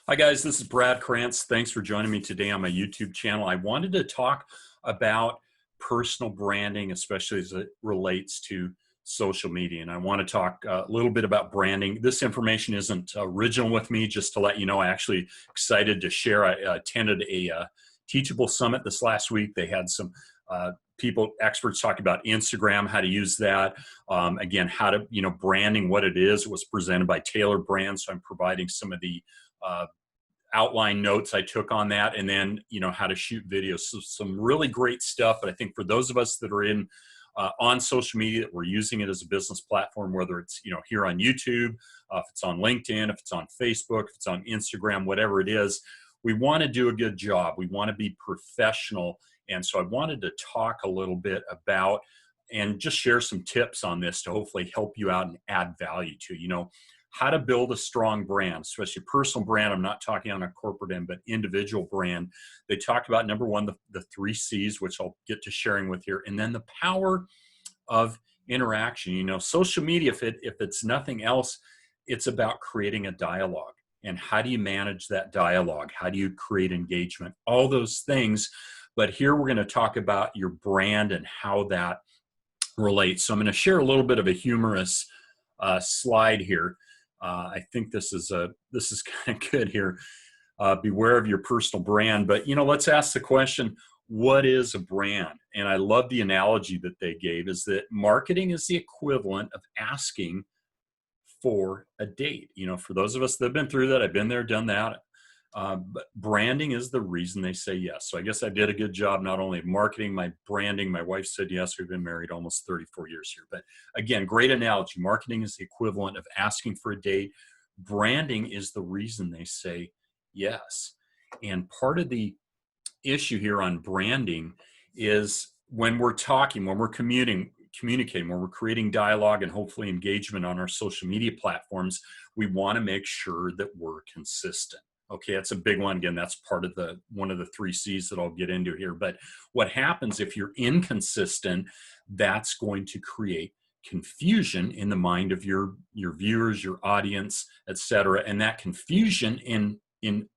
Hi guys, this is Brad Krantz. Thanks for joining me today on my YouTube channel. I wanted to talk about personal branding, especially as it relates to social media. And I want to talk a little bit about branding. This information isn't original with me, just to let you know. I actually excited to share. I attended a Teachable Summit this last week. They had some experts talking about Instagram, how to use that. Again, how to, branding, what it is. It was presented by Tailor Brands. So I'm providing some of the outline notes I took on that, and then how to shoot videos. So some really great stuff. But I think for those of us that are in on social media, that we're using it as a business platform, whether it's here on YouTube, if it's on LinkedIn, if it's on Facebook, if it's on Instagram, whatever it is, we want to do a good job. We want to be professional. And so I wanted to talk a little bit about and just share some tips on this to hopefully help you out and add value to how to build a strong brand, especially personal brand. I'm not talking on a corporate end, but individual brand. They talk about number one, the three C's, which I'll get to sharing with here, and then the power of interaction. Social media, if it's nothing else, it's about creating a dialogue. And how do you manage that dialogue? How do you create engagement? All those things. But here we're going to talk about your brand and how that relates. So I'm going to share a little bit of a humorous slide here. I think this is kind of good here. Beware of your personal brand. But let's ask the question: what is a brand? And I love the analogy that they gave, is that marketing is the equivalent of asking for a date. For those of us that have been through that, I've been there, done that. But branding is the reason they say yes. So I guess I did a good job not only of marketing my branding. My wife said yes. We've been married almost 34 years here. But again, great analogy. Marketing is the equivalent of asking for a date. Branding is the reason they say yes. And part of the issue here on branding is when we're talking, when we're communicating, when we're creating dialogue and hopefully engagement on our social media platforms, we want to make sure that we're consistent. Okay, that's a big one. Again, that's part of one of the three C's that I'll get into here. But what happens if you're inconsistent, that's going to create confusion in the mind of your viewers, your audience, etc. And that confusion in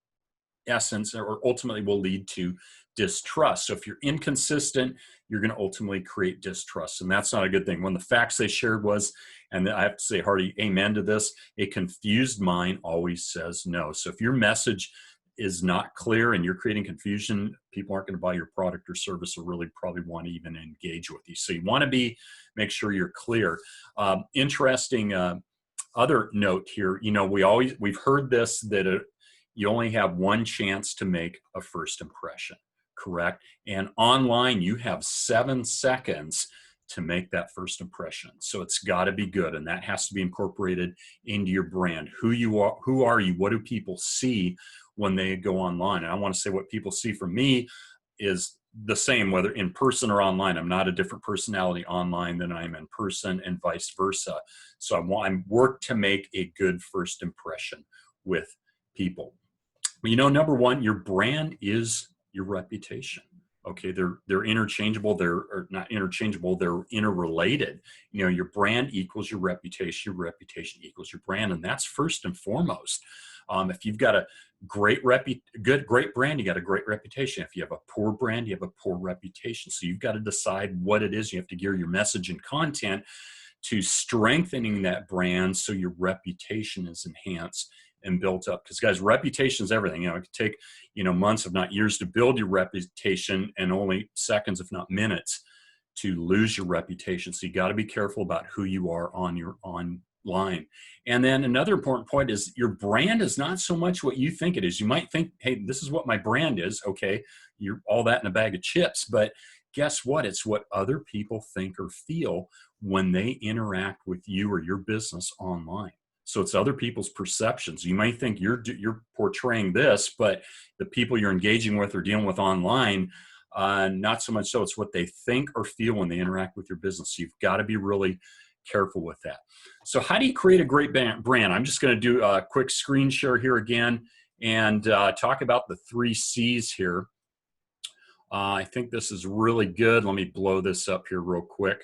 essence or ultimately will lead to distrust. So if you're inconsistent, you're going to ultimately create distrust, and that's not a good thing. One of the facts they shared was, and I have to say hearty amen to this, a confused mind always says no. So if your message is not clear and you're creating confusion, people aren't going to buy your product or service or really probably want to even engage with you. So you want to make sure you're clear. Interesting other note here, we've heard this, that you only have one chance to make a first impression, correct? And online, you have 7 seconds to make that first impression. So it's got to be good, and that has to be incorporated into your brand. Who are you? What do people see when they go online? And I want to say what people see from me is the same, whether in person or online. I'm not a different personality online than I am in person, and vice versa. So I work to make a good first impression with people. Number one, your brand is your reputation. Okay, they're interchangeable. They're not interchangeable. They're interrelated. Your brand equals your reputation. Your reputation equals your brand, and that's first and foremost. If you've got a great brand, you got a great reputation. If you have a poor brand, you have a poor reputation. So you've got to decide what it is. You have to gear your message and content to strengthening that brand so your reputation is enhanced and built up. Because guys, reputation is everything. It could take months, if not years, to build your reputation, and only seconds, if not minutes, to lose your reputation. So you got to be careful about who you are on your online. And then another important point is your brand is not so much what you think it is. You might think, hey, this is what my brand is. Okay, you're all that in a bag of chips, but guess what? It's what other people think or feel when they interact with you or your business online. So it's other people's perceptions. You might think you're portraying this, but the people you're engaging with or dealing with online, not so much so. It's what they think or feel when they interact with your business. So you've got to be really careful with that. So how do you create a great brand? I'm just going to do a quick screen share here again and talk about the three C's here. I think this is really good. Let me blow this up here real quick.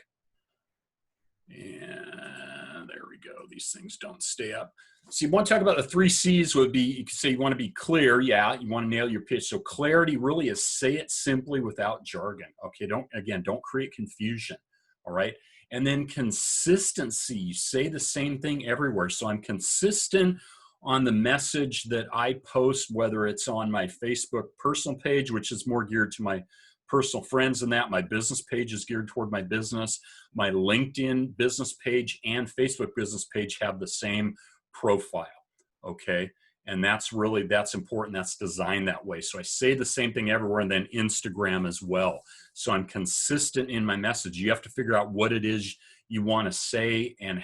And there we go. These things don't stay up. So you want to talk about the 3 C's would be, you could say you want to be clear. Yeah. You want to nail your pitch. So clarity really is say it simply without jargon. Okay. Don't create confusion. All right. And then consistency, you say the same thing everywhere. So I'm consistent on the message that I post, whether it's on my Facebook personal page, which is more geared to my personal friends and that. My business page is geared toward my business. My LinkedIn business page and Facebook business page have the same profile. Okay. And that's important. That's designed that way. So I say the same thing everywhere, and then Instagram as well. So I'm consistent in my message. You have to figure out what it is you want to say and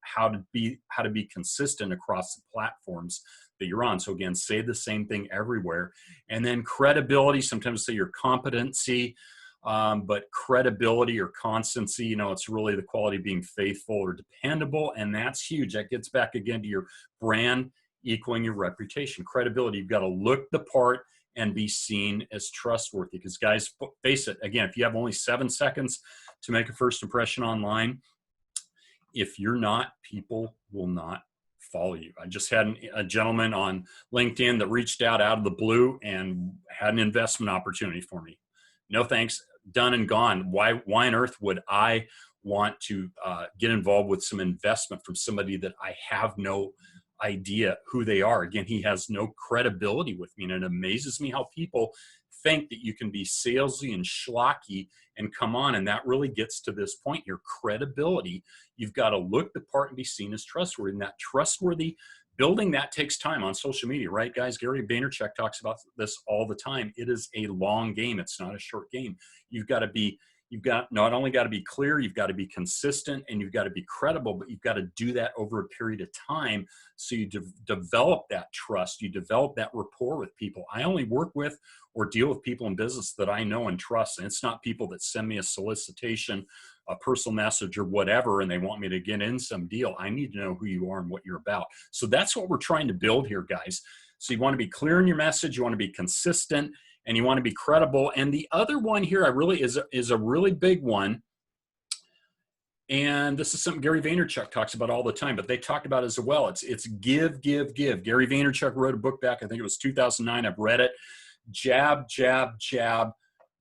how to be consistent across the platforms that you're on. So again, say the same thing everywhere. And then credibility, sometimes say your competency, but credibility or constancy, it's really the quality of being faithful or dependable. And that's huge. That gets back again to your brand equaling your reputation. Credibility, you've got to look the part and be seen as trustworthy. Because guys, face it, again, if you have only 7 seconds to make a first impression online, if you're not, people will not follow you. I just had a gentleman on LinkedIn that reached out of the blue and had an investment opportunity for me. No thanks, done and gone. Why on earth would I want to get involved with some investment from somebody that I have no idea who they are? Again, he has no credibility with me, and it amazes me how people think that you can be salesy and schlocky and come on. And that really gets to this point, your credibility. You've got to look the part and be seen as trustworthy. And that trustworthy building, that takes time on social media, right, guys? Gary Vaynerchuk talks about this all the time. It is a long game. It's not a short game. You've not only got to be clear, you've got to be consistent, and you've got to be credible, but you've got to do that over a period of time. So you develop that trust, you develop that rapport with people. I only work with or deal with people in business that I know and trust. And it's not people that send me a solicitation, a personal message or whatever, and they want me to get in some deal. I need to know who you are and what you're about. So that's what we're trying to build here, guys. So you want to be clear in your message, you want to be consistent, and you want to be credible. And the other one here is a really big one. And this is something Gary Vaynerchuk talks about all the time, but they talked about it as well. It's give, give, give. Gary Vaynerchuk wrote a book back, I think it was 2009. I've read it. Jab, jab, jab,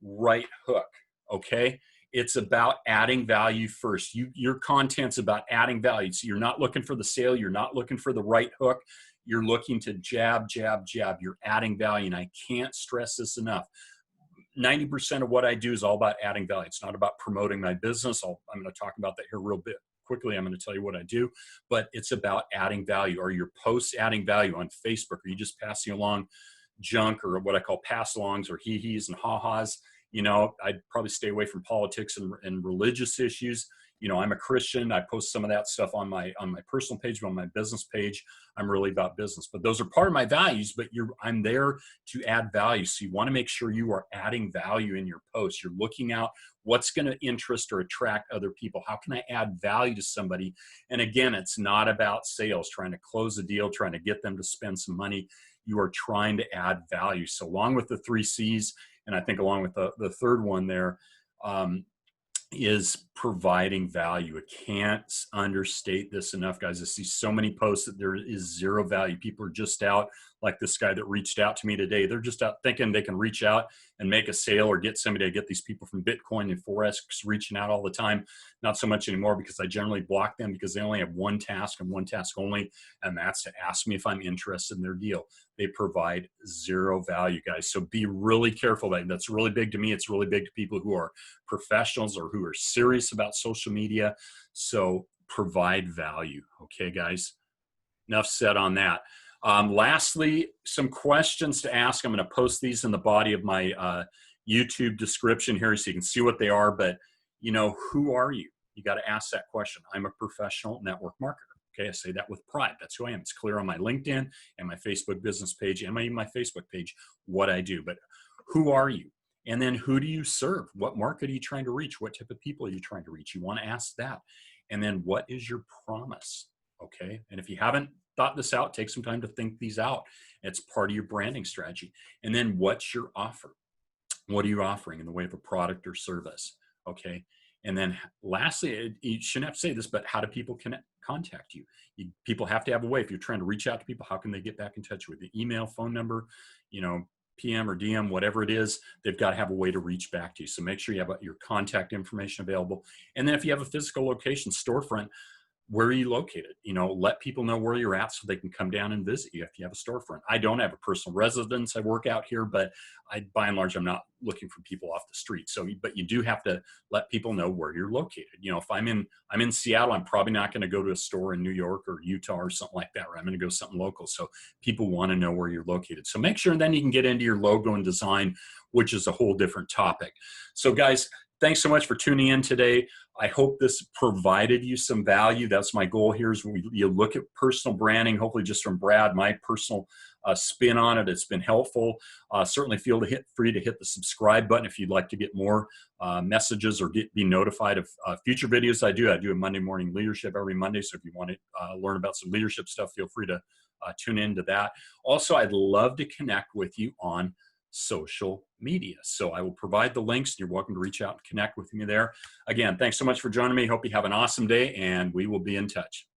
right hook. Okay. It's about adding value first. Your content's about adding value. So you're not looking for the sale. You're not looking for the right hook. You're looking to jab, jab, jab. You're adding value. And I can't stress this enough. 90% of what I do is all about adding value. It's not about promoting my business. I'm going to talk about that here real bit quickly. I'm going to tell you what I do, but it's about adding value. Are your posts adding value on Facebook? Are you just passing along junk, or what I call pass-alongs or hee-hees and ha-has? I'd probably stay away from politics and religious issues. I'm a Christian. I post some of that stuff on my personal page, but on my business page, I'm really about business. But those are part of my values, but I'm there to add value. So you want to make sure you are adding value in your posts. You're looking out what's going to interest or attract other people. How can I add value to somebody? And again, it's not about sales, trying to close a deal, trying to get them to spend some money. You are trying to add value. So along with the 3 C's, and I think along with the third one there, is providing value. I can't understate this enough, guys. I see so many posts that there is zero value. People are just out, like this guy that reached out to me today. They're just out thinking they can reach out and make a sale or get somebody. I get these people from Bitcoin and Forex reaching out all the time. Not so much anymore, because I generally block them because they only have one task and one task only, and that's to ask me if I'm interested in their deal. They provide zero value, guys. So be really careful. That's really big to me. It's really big to people who are professionals or who are serious about social media. So provide value. Okay, guys, enough said on that. Lastly, some questions to ask. I'm going to post these in the body of my YouTube description here so you can see what they are. But, who are you? You got to ask that question. I'm a professional network marketer. Okay, I say that with pride. That's who I am. It's clear on my LinkedIn and my Facebook business page and my Facebook page what I do. But who are you? And then who do you serve? What market are you trying to reach? What type of people are you trying to reach? You want to ask that. And then what is your promise? Okay, and if you haven't thought this out, take some time to think these out. It's part of your branding strategy. And then what's your offer? What are you offering in the way of a product or service? Okay, And then lastly, you shouldn't have to say this, but how do people contact you? People have to have a way. If you're trying to reach out to people, how can they get back in touch with you? Email, phone number, you know, PM or DM, whatever it is, they've got to have a way to reach back to you. So make sure you have your contact information available. And then if you have a physical location, storefront, where are you located? You know, let people know where you're at so they can come down and visit you if you have a storefront. I don't have a personal residence. I work out here, but by and large, I'm not looking for people off the street. So, but you do have to let people know where you're located. You know, if I'm in Seattle, I'm probably not going to go to a store in New York or Utah or something like that, where I'm going to go something local. So people want to know where you're located. So make sure then you can get into your logo and design, which is a whole different topic. So guys, thanks so much for tuning in today. I hope this provided you some value. That's my goal here is you look at personal branding, hopefully just from Brad, my personal spin on it. It's been helpful. Certainly feel free to hit the subscribe button if you'd like to get more messages or be notified of future videos I do. I do a Monday morning leadership every Monday. So if you want to learn about some leadership stuff, feel free to tune into that. Also, I'd love to connect with you on social media. So I will provide the links. You're welcome to reach out and connect with me there. Again, thanks so much for joining me. Hope you have an awesome day, and we will be in touch.